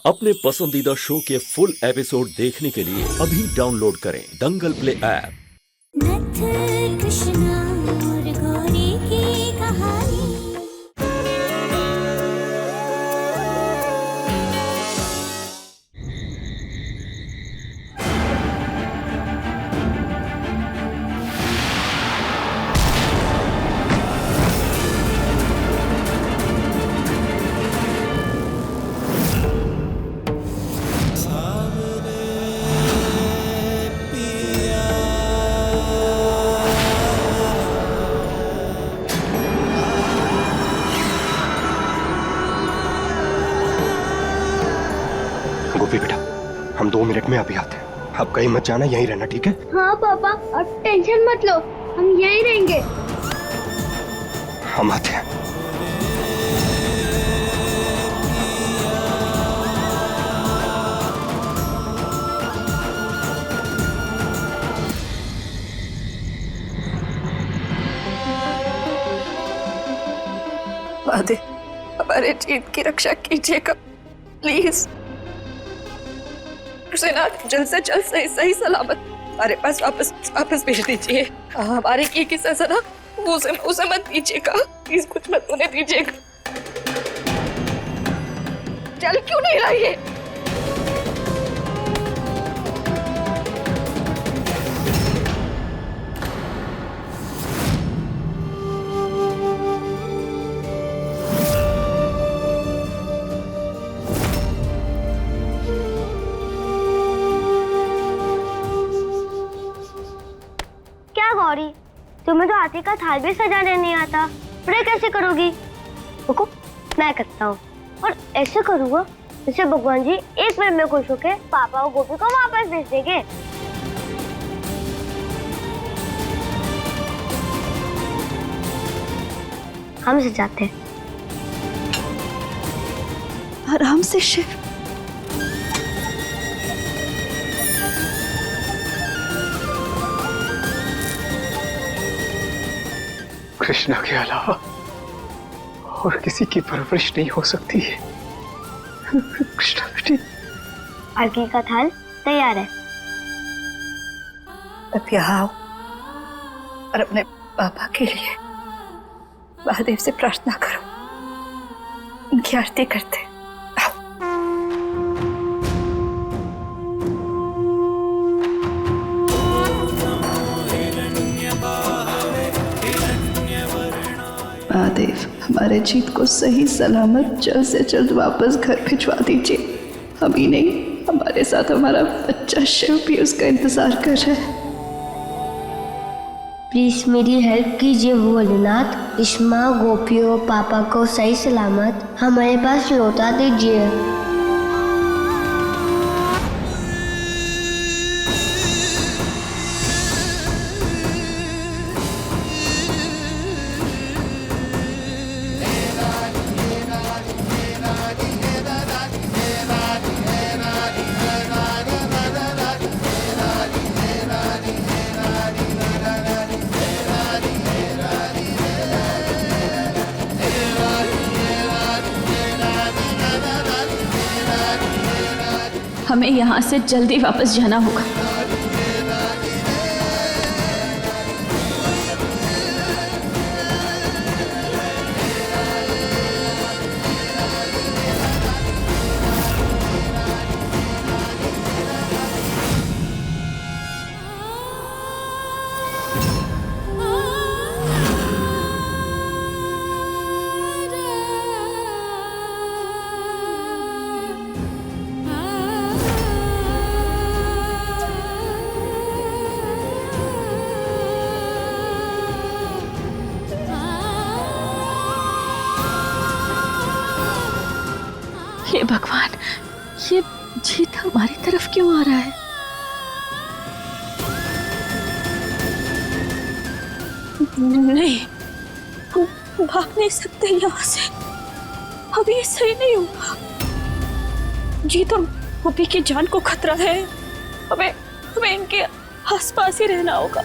अपने पसंदीदा शो के फुल एपिसोड देखने के लिए अभी डाउनलोड करें दंगल प्ले ऐप। नथ कृष्णा और गौरी की कहानी। गोपी बेटा, हम 2 मिनट में अभी आते हैं। आप कहीं मत जाना, यहीं रहना, ठीक है? हाँ पापा, अब टेंशन मत लो, हम यहीं रहेंगे। हम आते हैं। महादेव, हमारे जीत की रक्षा कीजिएगा प्लीज। उसे ना जल्द से जल्द सही सलामत हमारे पास वापस भेज दीजिए। हमारे की सजा ना उसे मत दीजिएगा प्लीज, कुछ मत होने दीजिएगा। चल क्यों नहीं रही है? गौरी, तुम्हें तो हाथी का थाल भी सजाने नहीं आता, फिर कैसे करोगी? रुको, मैं करता हूँ और ऐसे करूँगा जैसे भगवान जी एक मिनट में खुश होके पापा और गोपी को वापस भेज देंगे। हम सजाते हैं। आराम से शिव। कृष्णा के अलावा और किसी की परवरिश नहीं हो सकती है। कृष्णा बेटी, अर्घी का थाल तैयार है। अब यहाँ आओ और अपने पापा के लिए महादेव से प्रार्थना करो, उनकी आरती करते। महादेव, हमारे जीत को सही सलामत जल्द से जल्द वापस घर भिजवा दीजिए। हम ही नहीं, हमारे साथ हमारा बच्चा शिव भी उसका इंतजार कर रहा है। प्लीज मेरी हेल्प कीजिए भोलेनाथ, इश्मा, गोपी और पापा को सही सलामत हमारे पास लौटा दीजिए। हमें यहाँ से जल्दी वापस जाना होगा। हे भगवान, ये जीत हमारी तरफ क्यों आ रहा है? नहीं, हम भाग नहीं सकते यहाँ से। अभी ये सही नहीं होगा। जीत और गोपी की जान को खतरा है। हमें इनके आसपास ही रहना होगा।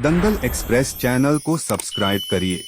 दंगल एक्सप्रेस चैनल को सब्सक्राइब करिए।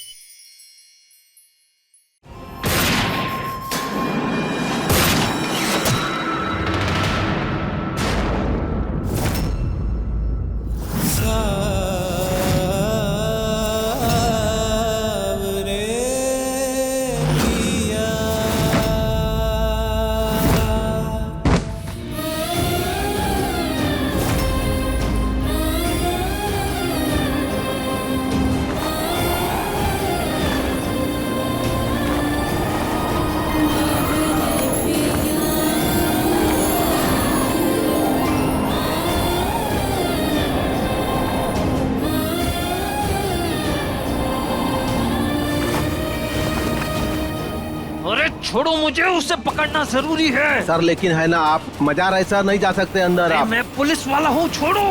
छोड़ो मुझे, उसे पकड़ना जरूरी है। सर लेकिन है ना, आप मजा रहे सर, नहीं जा सकते अंदर आप। मैं पुलिस वाला हूँ, छोड़ो।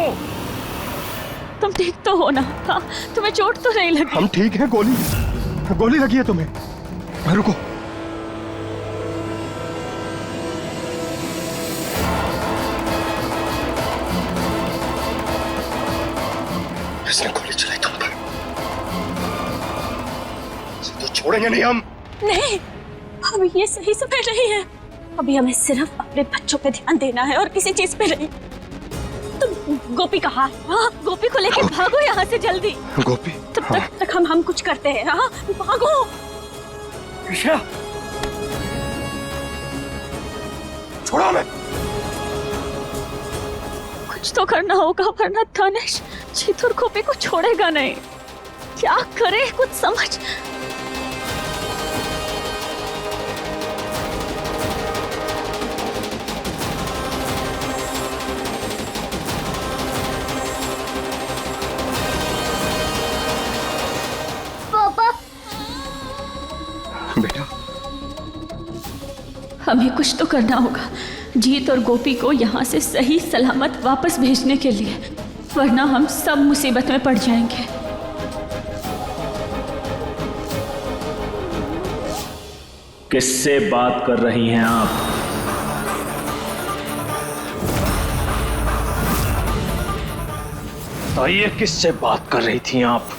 तुम ठीक तो हो ना? हाँ, तुम्हें चोट तो नहीं लगी? हम ठीक हैं। गोली लगी है तुम्हें। रुको। इसने गोली चलाई तुम पर। तो छोड़ेंगे नहीं हम। नहीं, अभी ये सही समय नहीं है। अभी हमें सिर्फ अपने बच्चों पे ध्यान देना है और किसी चीज पे नहीं। तुम गोपी कहाँ? हाँ, गोपी को लेके भागो यहाँ से जल्दी। गोपी? तब तक हम कुछ करते हैं। हाँ, भागो। कृष्णा, छोड़ो मैं। कुछ तो करना होगा, वरना धनेश जीत और गोपी को छोड़ेगा नहीं। क्या करे, कुछ समझ। बेटा, हमें कुछ तो करना होगा जीत और गोपी को यहाँ से सही सलामत वापस भेजने के लिए, वरना हम सब मुसीबत में पड़ जाएंगे। किससे बात कर रही हैं आप? आइए, किससे बात कर रही थी आप?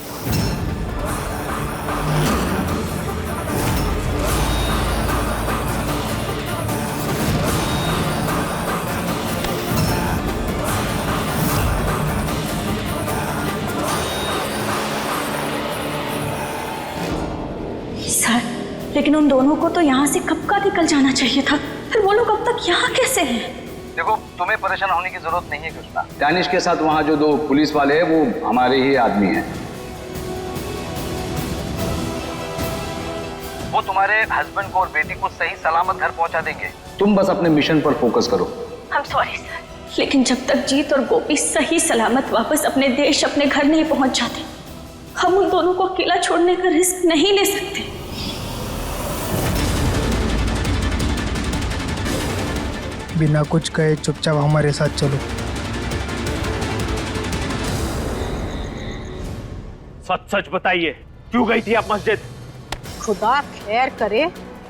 लेकिन उन दोनों को तो यहाँ से कब का निकल जाना चाहिए था, फिर वो लोग अब तक यहाँ कैसे हैं? देखो, तुम्हें परेशान होने की जरूरत नहीं है कृष्णा। दानिश के साथ वहाँ जो दो पुलिस वाले हैं वो हमारे ही आदमी हैं। वो तुम्हारे हस्बैंड को और बेटी को सही सलामत घर पहुँचा देंगे। तुम बस अपने मिशन पर फोकस करो। I'm sorry सर, लेकिन जब तक जीत और गोपी सही सलामत वापस अपने देश, अपने घर नहीं पहुँच जाते, हम उन दोनों को अकेला छोड़ने का रिस्क नहीं ले सकते। बिना कुछ कहे चुपचाप हमारे साथ चलो। सच सच बताइए, क्यों गई थी आप मस्जिद? खुदा खैर करे,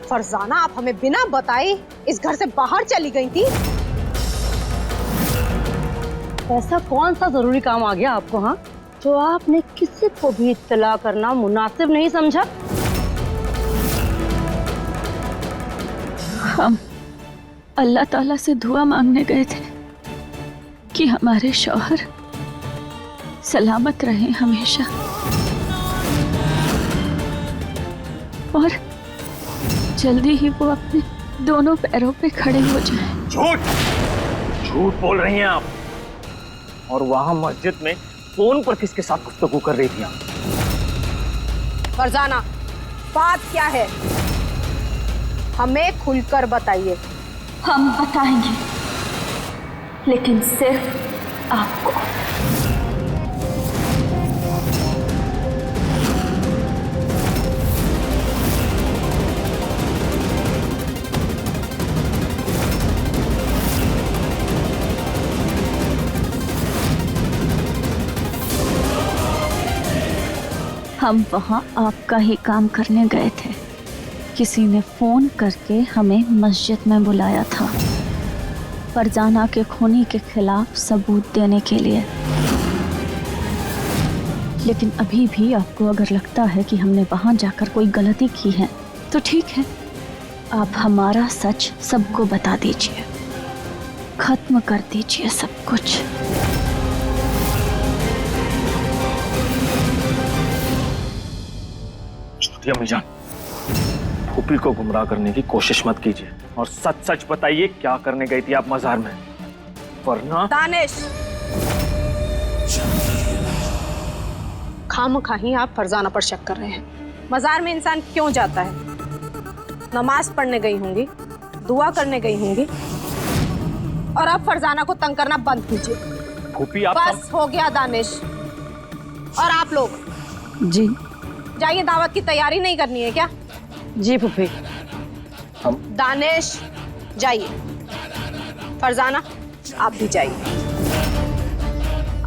फरजाना आप हमें बिना बताए इस घर से बाहर चली गई थी। ऐसा कौन सा जरूरी काम आ गया आपको, हाँ, जो आपने किसी को भी इत्तला करना मुनासिब नहीं समझा? हम अल्लाह ताला से दुआ मांगने गए थे कि हमारे शौहर सलामत रहें हमेशा, और जल्दी ही वो अपने दोनों पैरों पे खड़े हो जाएं। झूठ बोल रही हैं आप। और वहां मस्जिद में फोन पर किसके साथ गुफ्तगू कर रही थी आप? फरजाना, बात क्या है? हमें खुलकर बताइए। हम बताएंगे, लेकिन सिर्फ आपको। हम वहाँ आपका ही काम करने गए थे। किसी ने फोन करके हमें मस्जिद में बुलाया था, फरजाना के खूनी के खिलाफ सबूत देने के लिए। लेकिन अभी भी आपको अगर लगता है कि हमने वहाँ जाकर कोई गलती की है तो ठीक है, आप हमारा सच सबको बता दीजिए, खत्म कर दीजिए सब कुछ। छोटी अम्मी जान, फूफी को गुमराह करने की कोशिश मत कीजिए और सच सच बताइए क्या करने गई थी आप मजार में, वरना। दानिश, खामखाही आप फरजाना पर शक कर रहे हैं। मजार में इंसान क्यों जाता है? नमाज पढ़ने गई होंगी, दुआ करने गई होंगी, और आप फरजाना को तंग करना बंद कीजिए। फूफी आप बस हो गया दानिश। और आप लोग जी जाइए, दावत की तैयारी नहीं करनी है क्या? जी फूफी। दानिश जाइए, फरजाना आप भी जाइए।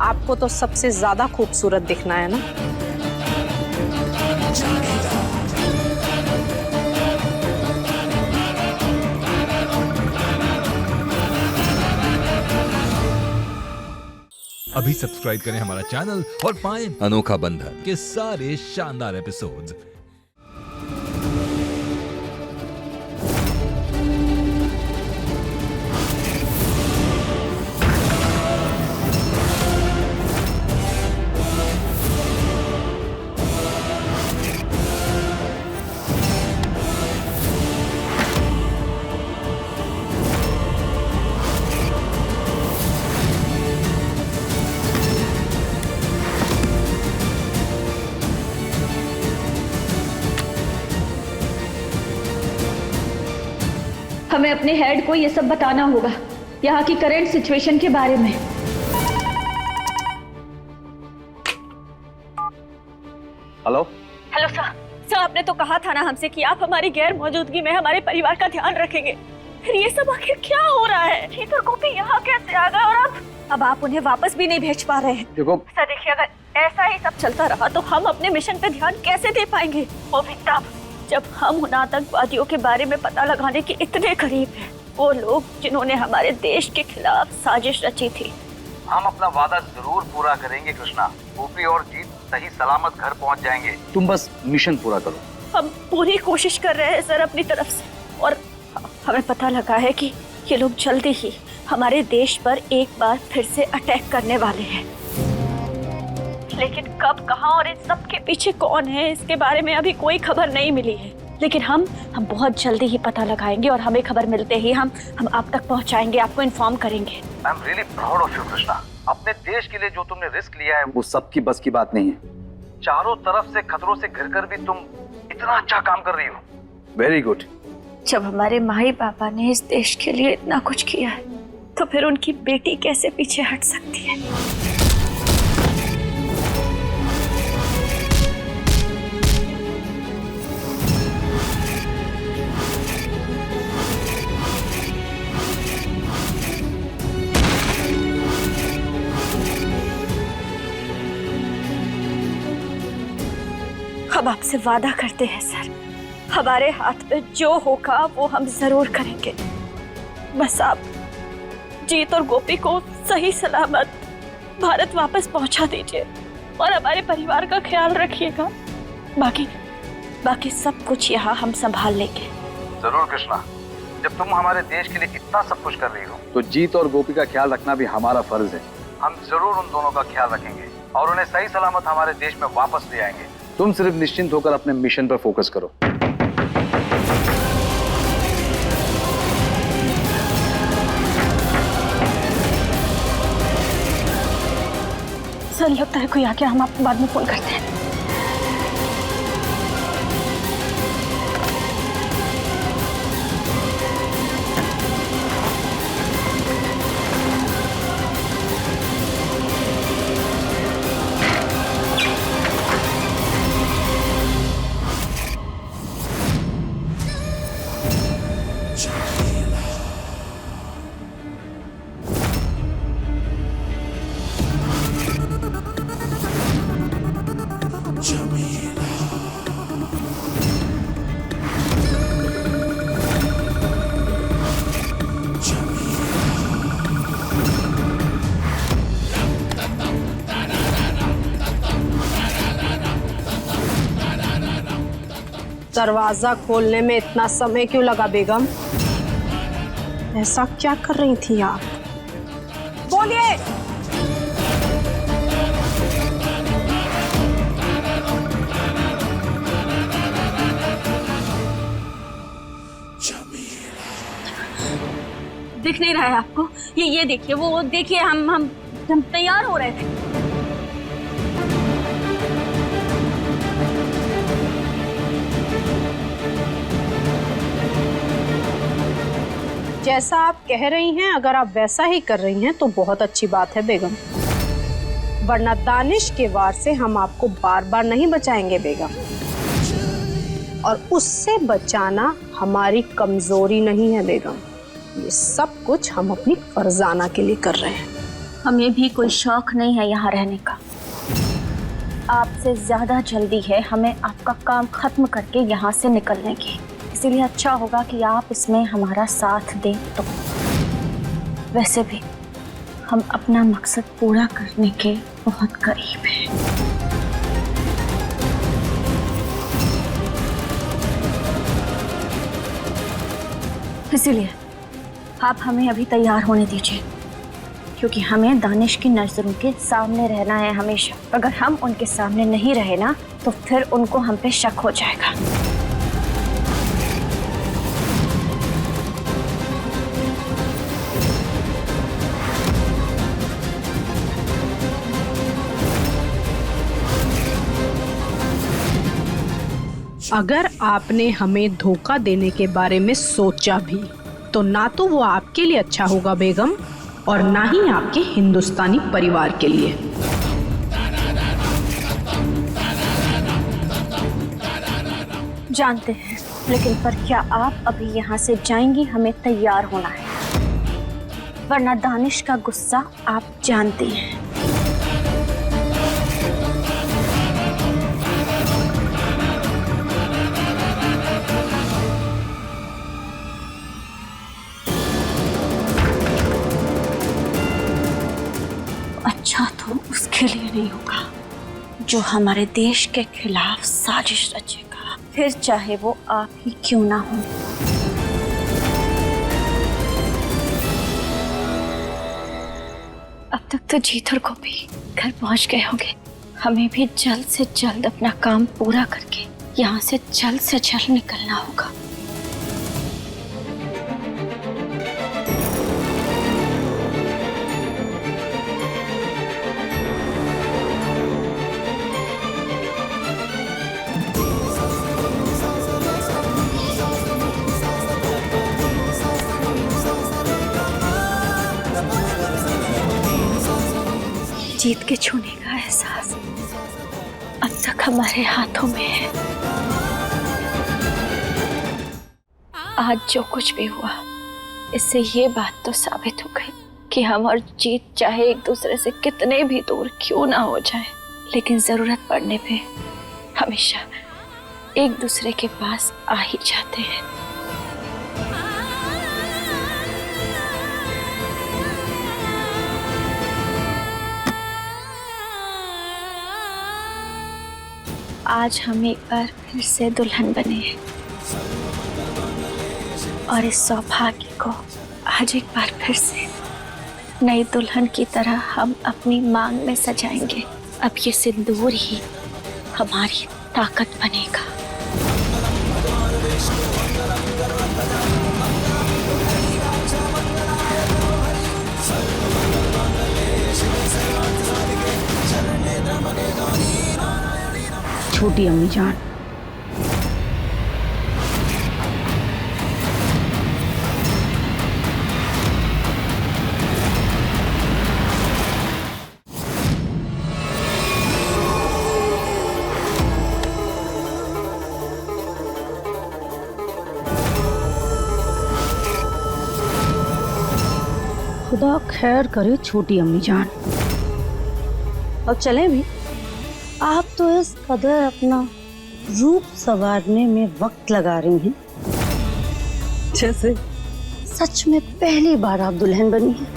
आपको तो सबसे ज्यादा खूबसूरत दिखना है ना। अभी सब्सक्राइब करें हमारा चैनल और पाएं अनोखा बंधन के सारे शानदार एपिसोड्स। हमें अपने हेड को ये सब बताना होगा, यहाँ की करंट सिचुएशन के बारे में। हेलो हेलो सर, आपने तो कहा था ना हमसे कि आप हमारी गैर मौजूदगी में हमारे परिवार का ध्यान रखेंगे। फिर ये सब आखिर क्या हो रहा है? जीत और गोपी यहाँ कैसे आ गए? और अब आप उन्हें वापस भी नहीं भेज पा रहे हैं। देखो सर देखिए, अगर ऐसा ही सब चलता रहा तो हम अपने मिशन पे ध्यान कैसे दे पाएंगे? वो भी तब जब हम उन आतंकवादियों के बारे में पता लगाने के इतने करीब हैं, वो लोग जिन्होंने हमारे देश के खिलाफ साजिश रची थी। हम अपना वादा जरूर पूरा करेंगे कृष्णा। गोपी और जीत सही सलामत घर पहुंच जाएंगे। तुम बस मिशन पूरा करो। हम पूरी कोशिश कर रहे हैं सर अपनी तरफ से, और हमें पता लगा है कि ये लोग जल्दी ही हमारे देश पर एक बार फिर से अटैक करने वाले हैं। लेकिन कब, कहां और इन सब के पीछे कौन है, इसके बारे में अभी कोई खबर नहीं मिली है। लेकिन हम बहुत जल्दी ही पता लगाएंगे और हमें खबर मिलते ही हम आप तक पहुंचाएंगे, आपको इन्फॉर्म करेंगे। I am really proud of you Krishna. अपने देश के लिए जो तुमने रिस्क लिया है वो सबकी बस की बात नहीं है। चारों तरफ से खतरों से घिर कर भी तुम इतना अच्छा काम कर रही हो। Very good. जब हमारे माई पापा ने इस देश के लिए इतना कुछ किया है तो फिर उनकी बेटी कैसे पीछे हट सकती है? हम आपसे वादा करते हैं सर, हमारे हाथ में जो होगा वो हम जरूर करेंगे। बस आप जीत और गोपी को सही सलामत भारत वापस पहुंचा दीजिए और हमारे परिवार का ख्याल रखिएगा। बाकी सब कुछ यहाँ हम संभाल लेंगे। जरूर कृष्णा। जब तुम हमारे देश के लिए इतना सब कुछ कर रही हो तो जीत और गोपी का ख्याल रखना भी हमारा फर्ज है। हम जरूर उन दोनों का ख्याल रखेंगे और उन्हें सही सलामत हमारे देश में वापस ले आएंगे। तुम सिर्फ निश्चिंत होकर अपने मिशन पर फोकस करो। सर लगता है कोई आ गया, हम आपको बाद में फोन करते हैं। दरवाजा खोलने में इतना समय क्यों लगा बेगम? ऐसा क्या कर रही थी आप? बोलिए। दिख नहीं रहा है आपको? ये देखिए, वो देखिए, हम तैयार हो रहे थे। जैसा आप कह रही हैं, अगर आप वैसा ही कर रही हैं तो बहुत अच्छी बात है बेगम, वरना दानिश के वार से हम आपको बार बार नहीं बचाएंगे बेगम, और उससे बचाना हमारी कमजोरी नहीं है बेगम। ये सब कुछ हम अपनी फरजाना के लिए कर रहे हैं। हमें भी कोई शौक नहीं है यहाँ रहने का। आपसे ज्यादा जल्दी है हमें आपका काम खत्म करके यहाँ से निकलने की, इसीलिए अच्छा होगा कि आप इसमें हमारा साथ दें। तो वैसे भी हम अपना मकसद पूरा करने के बहुत करीब हैं। इसीलिए आप हमें अभी तैयार होने दीजिए, क्योंकि हमें दानिश की नजरों के सामने रहना है हमेशा। अगर हम उनके सामने नहीं रहे ना, तो फिर उनको हम पे शक हो जाएगा। अगर आपने हमें धोखा देने के बारे में सोचा भी, तो ना तो वो आपके लिए अच्छा होगा बेगम, और ना ही आपके हिंदुस्तानी परिवार के लिए। जानते हैं, लेकिन पर क्या आप अभी यहाँ से जाएंगी? हमें तैयार होना है, वरना दानिश का गुस्सा आप जानती हैं। अच्छा तो उसके लिए नहीं होगा जो हमारे देश के खिलाफ साजिश रचेगा, फिर चाहे वो आप ही क्यों ना हो। अब तक तो जीत और गोपी घर पहुंच गए होंगे। हमें भी जल्द से जल्द अपना काम पूरा करके यहाँ से जल्द निकलना होगा। जीत के छूने का एहसास अब तक हमारे हाथों में है। आज जो कुछ भी हुआ, इससे ये बात तो साबित हो गई कि हम और जीत चाहे एक दूसरे से कितने भी दूर क्यों ना हो जाए, लेकिन जरूरत पड़ने पे हमेशा एक दूसरे के पास आ ही जाते हैं। आज हम एक बार फिर से दुल्हन बने हैं, और इस सौभाग्य को आज एक बार फिर से नई दुल्हन की तरह हम अपनी मांग में सजाएंगे। अब ये सिंदूर ही हमारी ताकत बनेगा। छोटी अम्मी जान, खुदा खैर करे छोटी अम्मी जान। अब चले भी, आप तो इस कदर अपना रूप संवारने में वक्त लगा रही हैं, जैसे सच में पहली बार आप दुल्हन बनी हैं।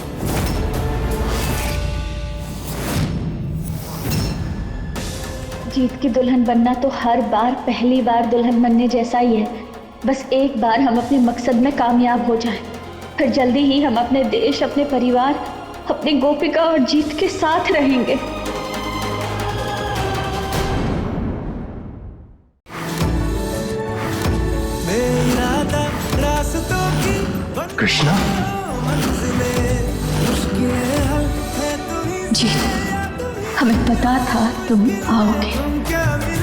जीत की दुल्हन बनना तो हर बार पहली बार दुल्हन बनने जैसा ही है। बस एक बार हम अपने मकसद में कामयाब हो जाएं, फिर जल्दी ही हम अपने देश, अपने परिवार, अपनी गोपिका और जीत के साथ रहेंगे। कृष्णा, जी हमें पता था तुम आओगे।